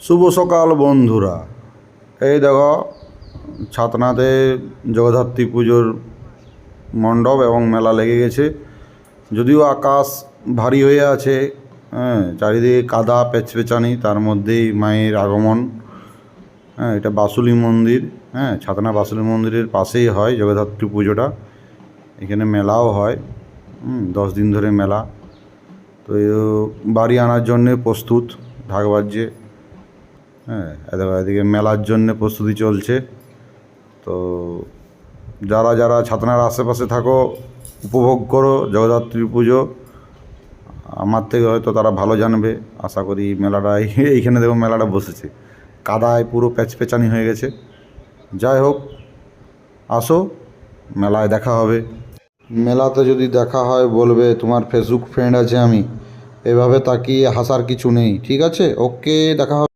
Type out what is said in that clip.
শুভ সকাল বন্ধুরা। এই দেখো ছাতনাতে জগদ্ধাত্রী পুজোর মণ্ডপ এবং মেলা লেগে গেছে। যদিও আকাশ ভারী হয়ে আছে, চারিদিকে কাদা পেচপেচানি, তার মধ্যেই মায়ের আগমন। এটা বাসুলি মন্দির, ছাতনা বাসুলি মন্দিরের পাশেই হয় জগদ্ধাত্রী পুজোটা। এখানে মেলাও হয়, 10 দিন ধরে মেলা। তো বাড়ি আনার জন্যে প্রস্তুত, ঢাক বাজছে। এদিকে মেলার জন্যে প্রস্তুতি চলছে। তো যারা যারা ছাতনার আশেপাশে থাকো, উপভোগ করো জগদ্ধাত্রী পুজো। আমার থেকে হয়তো তারা ভালো জানবে, আশা করি। মেলাটা এইখানে দেখো, মেলাটা বসেছে, কাদায় পুরো প্যাচপ্যাচানি হয়ে গেছে। যাই হোক, আসো, মেলায় দেখা হবে। মেলাতে যদি দেখা হয় বলবে তোমার ফেসবুক ফ্রেন্ড আছে আমি। এভাবে তাকিয়ে হাসার কিছু নেই, ঠিক আছে? ওকে, দেখা হবে।